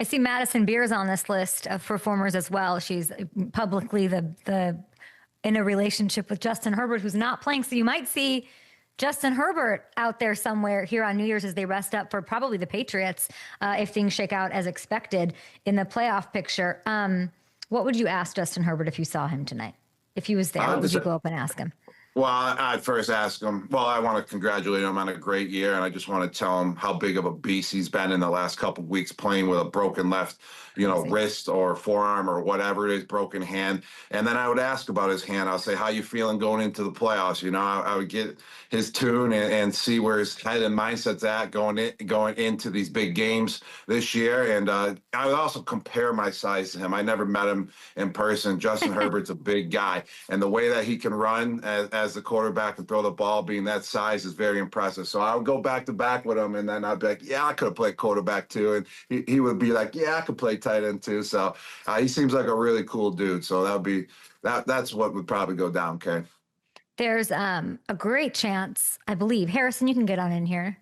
I see Madison Beer's on this list of performers as well. She's publicly the in a relationship with Justin Herbert, who's not playing. So you might see Justin Herbert out there somewhere here on New Year's as they rest up for probably the Patriots if things shake out as expected in the playoff picture. What would you ask Justin Herbert if you saw him tonight? If he was there, what would you go up and ask him? Well, I'd first ask him, well, I want to congratulate him on a great year, and I just want to tell him how big of a beast he's been in the last couple of weeks playing with a broken left, wrist or forearm or whatever it is, broken hand. And then I would ask about his hand. I'll say, how you feeling going into the playoffs? I would get his tune and see where his head and mindset's at going into these big games this year. And I would also compare my size to him. I never met him in person. Justin Herbert's a big guy, and the way that he can run as the quarterback and throw the ball being that size is very impressive. So I would go back to back with him, and then I'd be like, yeah, I could have played quarterback too. And he would be like, yeah, I could play tight end too. So he seems like a really cool dude. So that's what would probably go down, Kay. There's a great chance, I believe, Harrison, you can get on in here.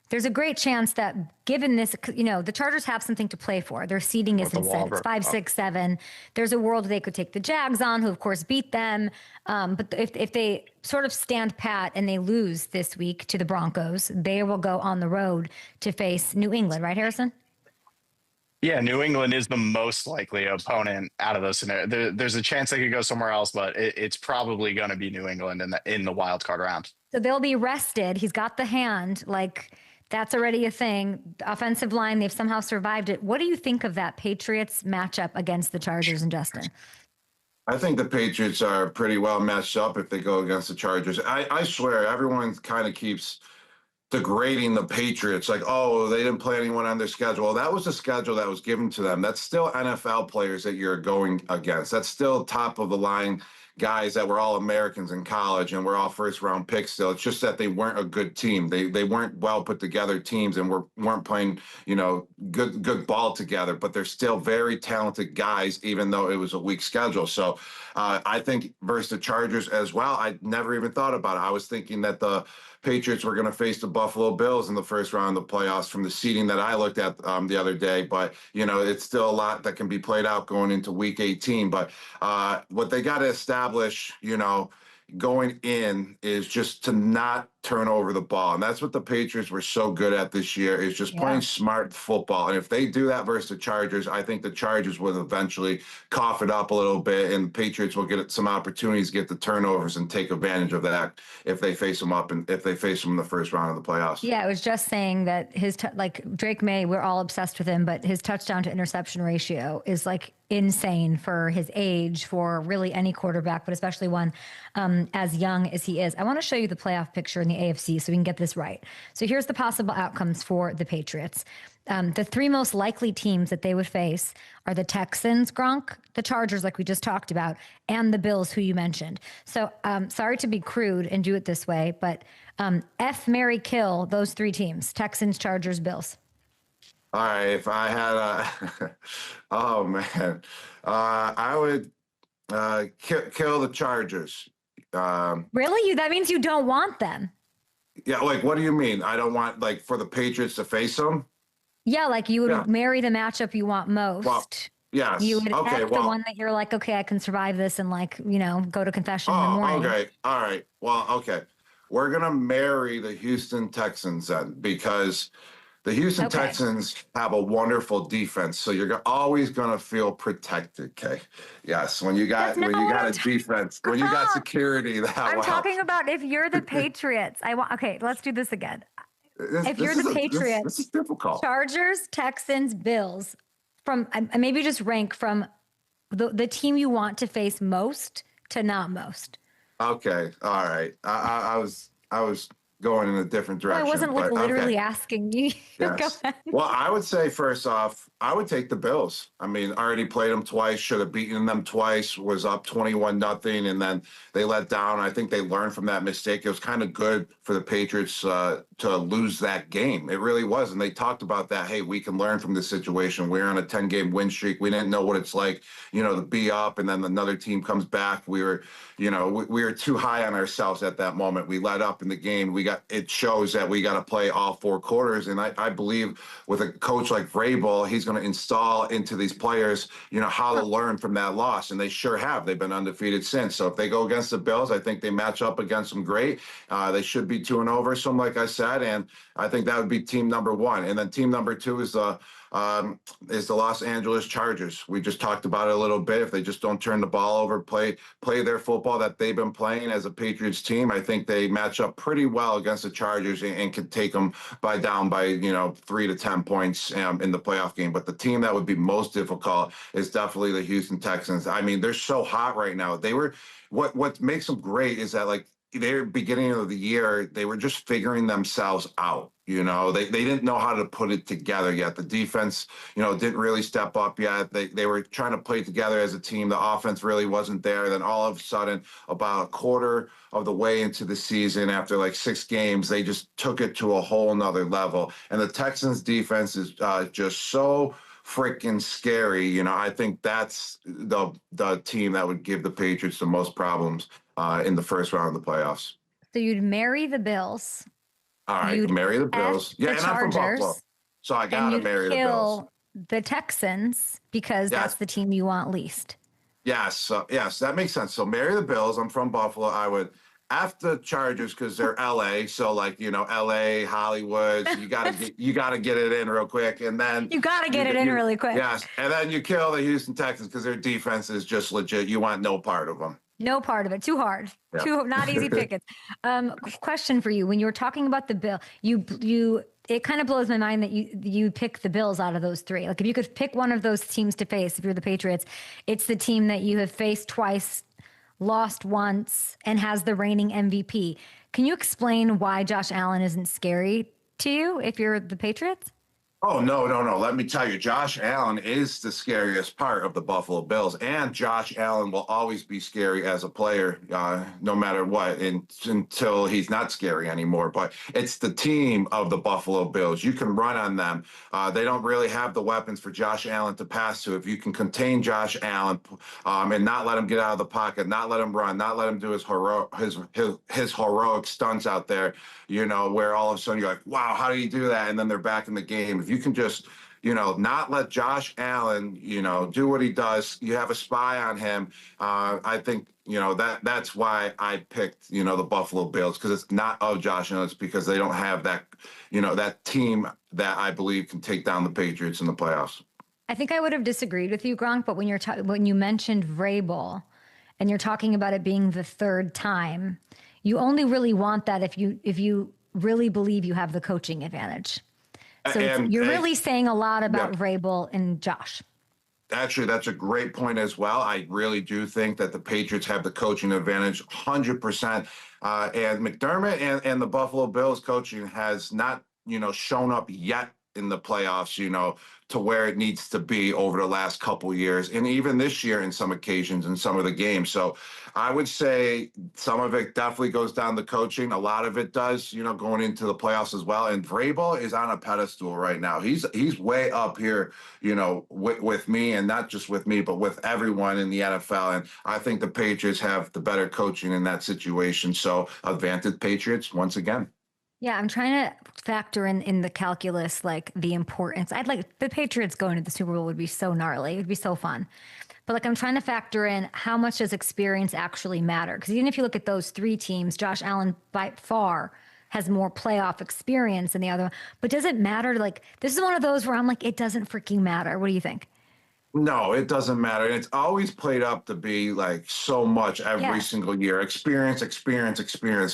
There's a great chance that given this, the Chargers have something to play for. Their seeding isn't set. It's 5, 6, 7. There's a world they could take the Jags on, who of course beat them. But if they sort of stand pat and they lose this week to the Broncos, they will go on the road to face New England, right, Harrison? Yeah, New England is the most likely opponent out of those scenarios. There's a chance they could go somewhere else, but it's probably going to be New England in the wild card round. So they'll be rested. He's got the hand, that's already a thing. The offensive line, they've somehow survived it. What do you think of that Patriots matchup against the Chargers and Justin? I think the Patriots are pretty well matched up if they go against the Chargers. I swear, everyone kind of keeps degrading the Patriots, like, oh, they didn't play anyone on their schedule. Well, that was the schedule that was given to them. That's still NFL players that you're going against. That's still top of the line guys that were all Americans in college and were all first round picks still. It's just that they weren't a good team. They weren't well put together teams and weren't playing, good ball together, but they're still very talented guys, even though it was a weak schedule. So I think versus the Chargers as well, I never even thought about it. I was thinking that the Patriots were going to face the Buffalo Bills in the first round of the playoffs from the seeding that I looked at the other day. But, it's still a lot that can be played out going into week 18. But what they got to establish, going in is just to not turn over the ball. And that's what the Patriots were so good at this year, is just playing smart football. And if they do that versus the Chargers, I think the Chargers will eventually cough it up a little bit, and the Patriots will get some opportunities to get the turnovers and take advantage of that if they face them up and if they face them in the first round of the playoffs. Yeah, I was just saying that his, Drake May, we're all obsessed with him, but his touchdown to interception ratio is insane for his age, for really any quarterback, but especially one as young as he is. I want to show you the playoff picture in the AFC so we can get this right. So here's the possible outcomes for the Patriots. The three most likely teams that they would face are the Texans, Gronk, the Chargers, like we just talked about, and the Bills, who you mentioned. So sorry to be crude and do it this way, but F, marry, kill those three teams: Texans, Chargers, Bills. All right, if I had oh man, I would kill the Chargers. Really? That means you don't want them? Yeah, what do you mean? I don't want, for the Patriots to face them? Yeah, you would marry the matchup you want most. Well, yes. You would the one that you're okay, I can survive this and go to confession in the morning. Okay. All right. Well, okay. We're going to marry the Houston Texans then, because the Houston Texans have a wonderful defense, so you're always going to feel protected, Kay. Yes, when you got a defense, when you got security, I'm talking about if you're the Patriots. Okay, let's do this again. If you're the Patriots, this is difficult. Chargers, Texans, Bills, from maybe just rank from the team you want to face most to not most. Okay, all right. I was going in a different direction. I wasn't literally asking you. Yes. Well, I would say first off, I would take the Bills. I mean, already played them twice, should have beaten them twice, was up 21-0, and then they let down. I think they learned from that mistake. It was kind of good for the Patriots to lose that game. It really was. And they talked about that. Hey, we can learn from this situation. We're on a 10-game win streak. We didn't know what it's like, to be up, and then another team comes back. We were too high on ourselves at that moment. We let up in the game. It shows that we got to play all four quarters. And I believe with a coach like Vrabel, he's going to install into these players, how to learn from that loss. And they sure have. They've been undefeated since. So if they go against the Bills, I think they match up against them great. They should be 2-0 versus them, like I said. And I think that would be team number one. And then team number two is the Los Angeles Chargers. We just talked about it a little bit. If they just don't turn the ball over, play their football that they've been playing as a Patriots team, I think they match up pretty well against the Chargers and can take them down by 3 to 10 points in the playoff game. But the team that would be most difficult is definitely the Houston Texans. I mean, they're so hot right now. What makes them great is that, like, their beginning of the year, they were just figuring themselves out. They didn't know how to put it together yet. The defense, didn't really step up yet. They were trying to play together as a team. The offense really wasn't there. Then all of a sudden, about a quarter of the way into the season, after like 6 games, they just took it to a whole nother level. And the Texans defense is just so freaking scary. I think that's the team that would give the Patriots the most problems in the first round of the playoffs. So you'd marry the Bills. All right, You'd marry the Bills. Yeah, and I'm from Buffalo, so I gotta marry the Bills. The Texans, because that's the team you want least. Yes, yes, that makes sense. So marry the Bills. I'm from Buffalo. I would F the Chargers because they're LA. So LA, Hollywood. So you gotta get it in real quick, and then you gotta get it in really quick. Yes, and then you kill the Houston Texans because their defense is just legit. You want no part of them. No part of it. Too hard. Yeah. Not easy pickings. Question for you. When you were talking about the Bill, it kind of blows my mind that you pick the Bills out of those 3. Like, if you could pick one of those teams to face, if you're the Patriots, it's the team that you have faced twice, lost once, and has the reigning MVP. Can you explain why Josh Allen isn't scary to you if you're the Patriots? Oh, no. Let me tell you, Josh Allen is the scariest part of the Buffalo Bills, and Josh Allen will always be scary as a player, no matter what, until he's not scary anymore. But it's the team of the Buffalo Bills. You can run on them. They don't really have the weapons for Josh Allen to pass to. If you can contain Josh Allen and not let him get out of the pocket, not let him run, not let him do his heroic stunts out there, where all of a sudden you're like, wow, how do you do that? And then they're back in the game. If you can just, not let Josh Allen, do what he does, you have a spy on him. I think, that's why I picked, the Buffalo Bills, because it's not of Josh Allen. It's because they don't have that, that team that I believe can take down the Patriots in the playoffs. I think I would have disagreed with you, Gronk, but when you mentioned Vrabel and you're talking about it being the 3rd time, you only really want that if you really believe you have the coaching advantage. So you're really saying a lot about Vrabel and Josh. Actually, that's a great point as well. I really do think that the Patriots have the coaching advantage 100%. And McDermott and the Buffalo Bills coaching has not, shown up yet in the playoffs, to where it needs to be over the last couple of years, and even this year in some occasions in some of the games. So I would say some of it definitely goes down to coaching. A lot of it does, going into the playoffs as well. And Vrabel is on a pedestal right now. He's way up here, with me, and not just with me, but with everyone in the NFL. And I think the Patriots have the better coaching in that situation. So advantage Patriots once again. Yeah, I'm trying to factor in the calculus, like the importance. I'd like the Patriots going to the Super Bowl would be so gnarly. It would be so fun. But I'm trying to factor in how much does experience actually matter? Because even if you look at those 3 teams, Josh Allen by far has more playoff experience than the other. But does it matter? This is one of those where I'm like, it doesn't freaking matter. What do you think? No, it doesn't matter. And it's always played up to be so much every single year. Experience.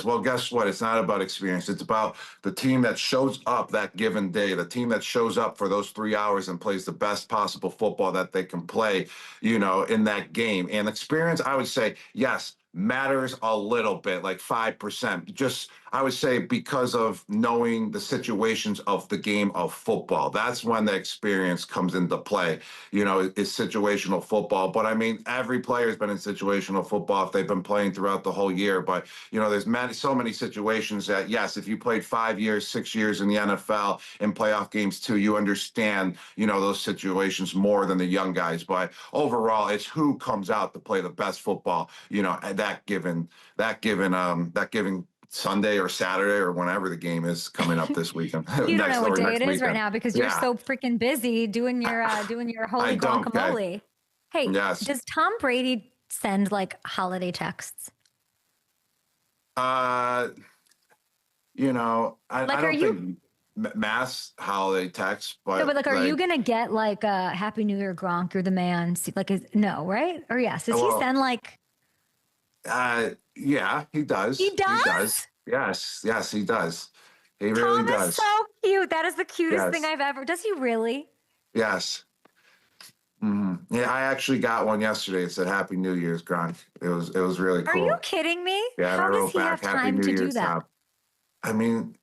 Well, guess what? It's not about experience. It's about the team that shows up that given day, the team that shows up for those 3 hours and plays the best possible football that they can play, in that game. And experience, I would say, yes, matters a little bit, like 5%. Just, I would say, because of knowing the situations of the game of football. That's when the experience comes into play, is situational football. But I mean, every player has been in situational football if they've been playing throughout the whole year. But, there's so many situations that, yes, if you played 5 years, 6 years in the NFL in playoff games too, you understand, those situations more than the young guys. But overall, it's who comes out to play the best football, that given Sunday or Saturday or whenever the game is coming up this weekend. You don't know what day it is weekend. right now because you're so freaking busy doing your holy guacamole. Hey, yes. Does Tom Brady send like holiday texts? You know, I don't you, think mass holiday texts, but no, but like, are you gonna get like a Happy New Year, Gronk? You're the man. Like, no, right? Or yes? Does he send like? Yeah, he does. He does. He does. Yes, he does. He Tom really is does. so cute. That is the cutest thing I've ever. Does he really? Yes. Mm-hmm. Yeah, I actually got one yesterday. It said "Happy New Year's, Gronk." It was really cool. Are you kidding me? Yeah, and How I does wrote he back have "Happy time New to Year's, do that? Tom." I mean,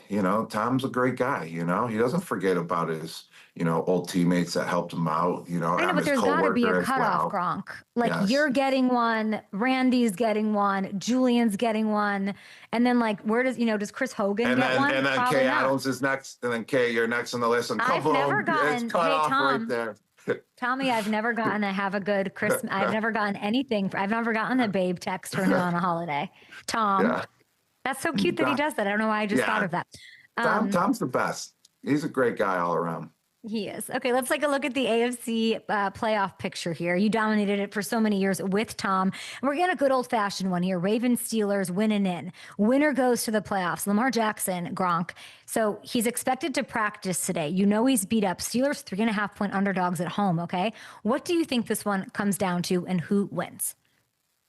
you know, Tom's a great guy. You know, he doesn't forget about his, old teammates that helped him out. You know, I know, but his there's got to be a coworker as cutoff, well. Gronk. Like Yes. you're getting one, Randy's getting one, Julian's getting one, and then like where does Chris Hogan get one? And then Probably Kay not. Adams is next, and then Kay, you're next on the list. And I've never gotten. it's cut Hey off Tom, right there. Tommy, I've never gotten a have a good Christmas. I've never gotten anything. I've never gotten a babe text from you on a holiday. Tom, Yeah. that's so cute that he does that. I don't know why I just thought of that. Tom's the best. He's a great guy all around. He is. Okay, let's take a look at the AFC playoff picture here. You dominated it for so many years with Tom. And we're getting a good old-fashioned one here. Ravens, Steelers, winning in. Winner goes to the playoffs. Lamar Jackson, Gronk. So he's expected to practice today. You know he's beat up. Steelers 3.5-point underdogs at home, okay? What do you think this one comes down to and who wins?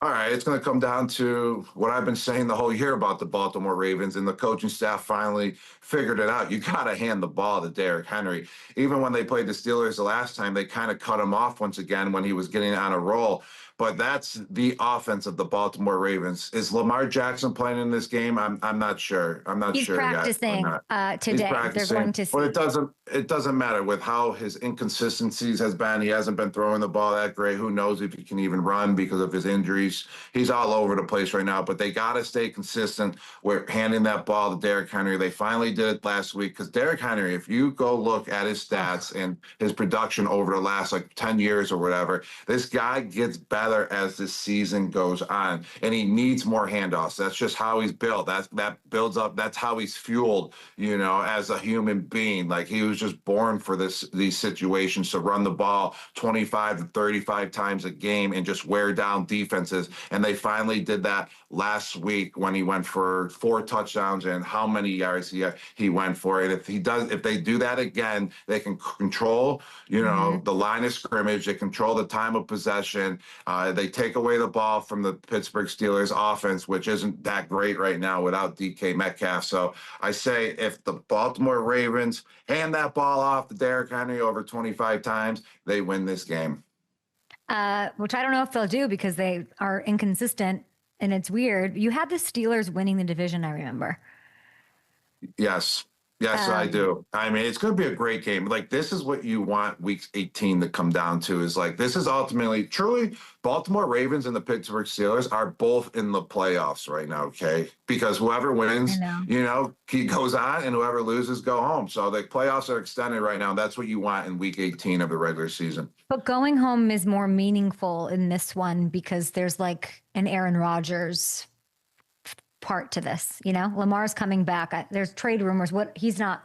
All right, it's going to come down to what I've been saying the whole year about the Baltimore Ravens, and the coaching staff finally figured it out. You got to hand the ball to Derrick Henry. Even when they played the Steelers the last time, they kind of cut him off once again when he was getting on a roll. But that's the offense of the Baltimore Ravens. Is Lamar Jackson playing in this game? I'm not sure. I'm not sure yet. He's practicing today. They're going to see. But it doesn't matter with how his inconsistencies has been. He hasn't been throwing the ball that great. Who knows if he can even run because of his injuries. He's all over the place right now. But they got to stay consistent with handing that ball to Derrick Henry. They finally did it last week because Derrick Henry, if you go look at his stats and his production over the last 10 years or whatever, this guy gets better as this season goes on, and he needs more handoffs. That's just how he's built. That builds up. That's how he's fueled, as a human being. Like he was just born for these situations to run the ball 25 to 35 times a game and just wear down defenses. And they finally did that last week when he went for 4 touchdowns and how many yards he went for. And if they do that again, they can control, the line of scrimmage. They control the time of possession. They take away the ball from the Pittsburgh Steelers offense, which isn't that great right now without DK Metcalf. So I say if the Baltimore Ravens hand that ball off to Derrick Henry over 25 times, they win this game. Which I don't know if they'll do because they are inconsistent and it's weird. You had the Steelers winning the division, I remember. Yes. Yes, I do. I mean, it's going to be a great game. Like, this is what you want week 18 to come down to is this is ultimately, truly, Baltimore Ravens and the Pittsburgh Steelers are both in the playoffs right now, okay? Because whoever wins, he goes on, and whoever loses go home. So the playoffs are extended right now. That's what you want in week 18 of the regular season. But going home is more meaningful in this one because there's an Aaron Rodgers part to this, Lamar's coming back. There's trade rumors. He's not,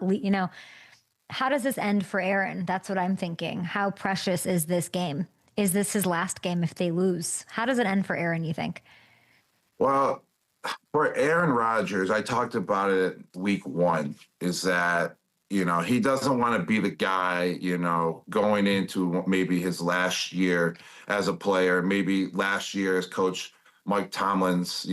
how does this end for Aaron? That's what I'm thinking. How precious is this game? Is this his last game if they lose? How does it end for Aaron, you think? Well, for Aaron Rodgers, I talked about it week 1, is that, he doesn't want to be the guy, going into maybe his last year as a player, maybe last year as coach Mike Tomlin's,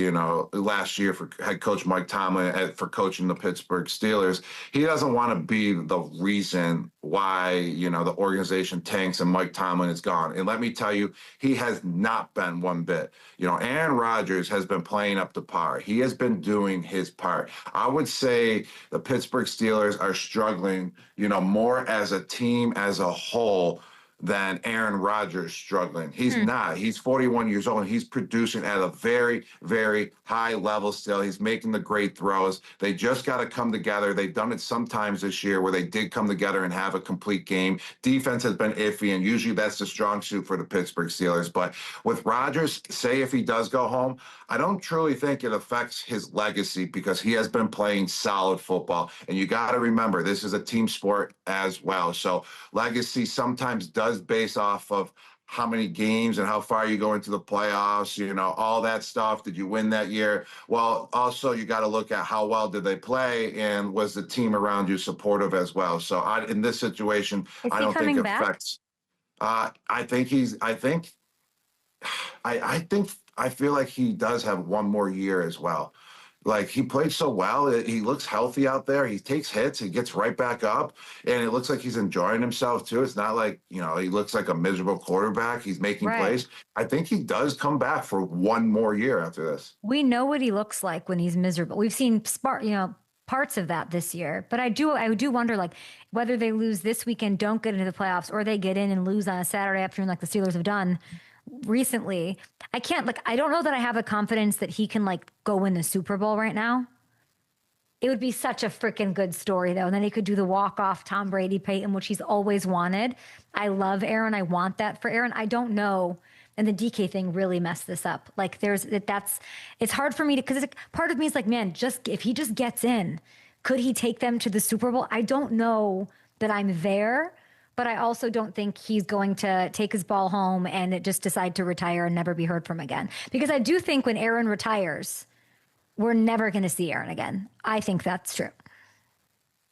last year for head coach Mike Tomlin for coaching the Pittsburgh Steelers. He doesn't want to be the reason why, the organization tanks and Mike Tomlin is gone. And let me tell you, he has not been one bit. Aaron Rodgers has been playing up to par. He has been doing his part. I would say the Pittsburgh Steelers are struggling, more as a team as a whole than Aaron Rodgers struggling. He's not. He's 41 years old, and he's producing at a very, very high level still. He's making the great throws. They just got to come together. They've done it sometimes this year where they did come together and have a complete game. Defense has been iffy, and usually that's the strong suit for the Pittsburgh Steelers. But with Rodgers, say if he does go home, I don't truly think it affects his legacy because he has been playing solid football. And you got to remember, this is a team sport as well. So legacy sometimes does base off of how many games and how far you go into the playoffs, you know, all that stuff. Did you win that year? Well, also you got to look at how well did they play and was the team around you supportive as well. So in this situation, I don't think it affects. I feel like he does have one more year as well. Like he played so well. He looks healthy out there. He takes hits. He gets right back up. And it looks like he's enjoying himself too. It's not like, you know, he looks like a miserable quarterback. He's making plays. I think he does come back for one more year after this. We know what he looks like when he's miserable. We've seen parts of that this year. But I do wonder, like, whether they lose this weekend, don't get into the playoffs, or they get in and lose on a Saturday afternoon like the Steelers have done recently. I don't know that I have the confidence that he can like go win the Super Bowl right now. It would be such a freaking good story though. And then he could do the walk-off Tom Brady Peyton, which he's always wanted. I love Aaron. I want that for Aaron. I don't know. And the DK thing really messed this up. Like it's hard for me to, because part of me is like, man, if he just gets in, could he take them to the Super Bowl? I don't know that I'm there. But I also don't think he's going to take his ball home and just decide to retire and never be heard from again. Because I do think when Aaron retires, we're never going to see Aaron again. I think that's true.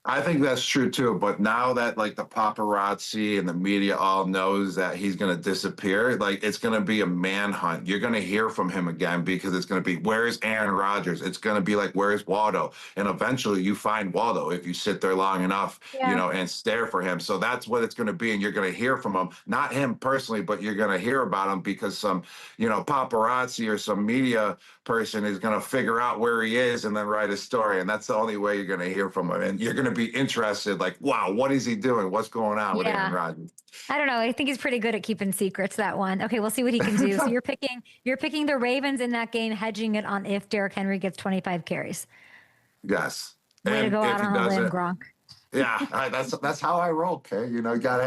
I think that's true too. But now that like the paparazzi and the media all knows that he's going to disappear, like it's going to be a manhunt. You're going to hear from him again because it's going to be, where's Aaron Rodgers? It's going to be like, where's Waldo? And eventually you find Waldo if you sit there long enough, you know, and stare for him. So that's what it's going to be. And you're going to hear from him, not him personally, but you're going to hear about him because some, you know, paparazzi or some media person is going to figure out where he is and then write a story. And that's the only way you're going to hear from him. And you're going to be interested, like, wow, what is he doing? What's going on with Aaron Rodgers? I don't know. I think he's pretty good at keeping secrets, that one. Okay, we'll see what he can do. So you're picking the Ravens in that game, hedging it on if Derrick Henry gets 25 carries. Yes. Way to go out on a limb, Gronk. Yeah, that's how I roll. Okay, you know, you gotta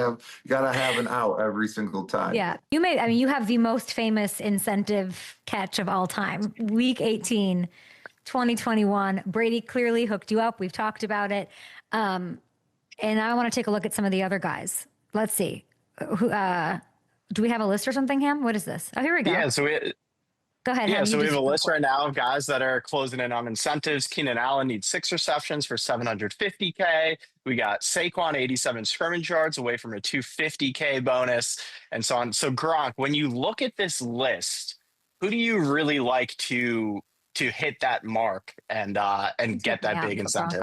have an out every single time. Yeah, you have the most famous incentive catch of all time. Week 18, 2021. Brady clearly hooked you up. We've talked about it, and I want to take a look at some of the other guys. Let's see. Who do we have a list or something, Ham? What is this? Oh, here we go. Yeah, so go ahead. Yeah, Ham, so we have a list right now of guys that are closing in on incentives. Keenan Allen needs 6 receptions for $750K. We got Saquon, 87 scrimmage yards away from a $250K bonus, and so on. So Gronk, when you look at this list, who do you really like to hit that mark and get that big incentive?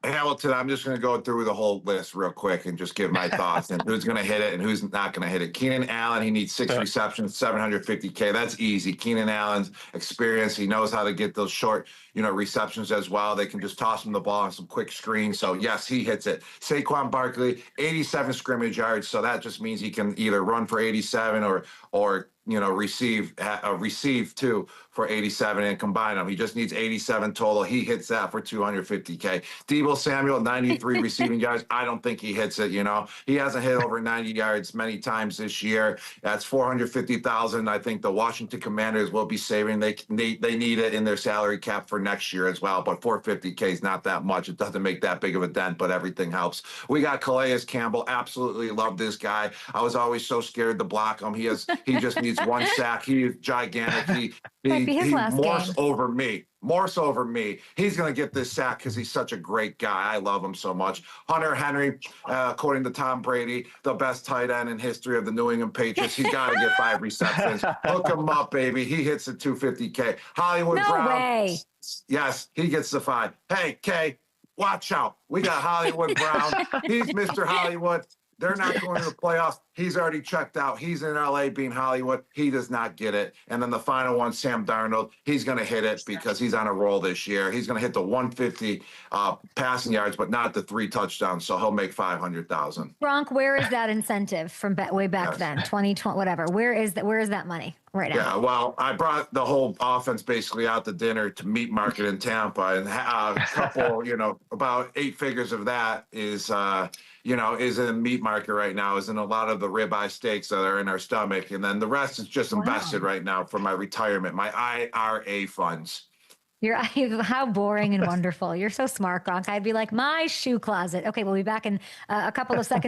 Hamilton, I'm just going to go through the whole list real quick and just give my thoughts and who's going to hit it and who's not going to hit it. Keenan Allen, he needs 6 receptions, $750K. That's easy. Keenan Allen's experience. He knows how to get those short, receptions as well. They can just toss him the ball on some quick screens. So yes, he hits it. Saquon Barkley, 87 scrimmage yards. So that just means he can either run for 87 or receive 2 for 87 and combine them. He just needs 87 total. He hits that for $250K. Deebo Samuel, 93 receiving yards. I don't think he hits it. He hasn't hit over 90 yards many times this year. That's $450,000. I think the Washington Commanders will be saving. They need it in their salary cap for next year as well. But $450K is not that much. It doesn't make that big of a dent, but everything helps. We got Calais Campbell. Absolutely love this guy. I was always so scared to block him. He just needs 1 sack. He is gigantic. He morphs over me. He's going to get this sack because he's such a great guy. I love him so much. Hunter Henry, according to Tom Brady, the best tight end in history of the New England Patriots. He's got to get 5 receptions. Hook him up, baby. He hits the $250K. Hollywood Brown. Way. Yes, he gets the 5. Hey, Kay, watch out. We got Hollywood Brown. He's Mr. Hollywood. They're not going to the playoffs. He's already checked out. He's in LA being Hollywood. He does not get it. And then the final one, Sam Darnold, he's going to hit it because he's on a roll this year. He's going to hit the 150 passing yards, but not the 3 touchdowns. So he'll make 500,000. Gronk, where is that incentive from way back then, 2020, whatever? Where is that money right now? Yeah, well, I brought the whole offense basically out to dinner to Meat Market in Tampa, and a couple, about 8 figures of that is in Meat Market right now, is in a lot of the ribeye steaks that are in our stomach. And then the rest is just invested right now for my retirement, my IRA funds. How boring and wonderful. You're so smart, Gronk. I'd be like, my shoe closet. Okay, we'll be back in a couple of seconds.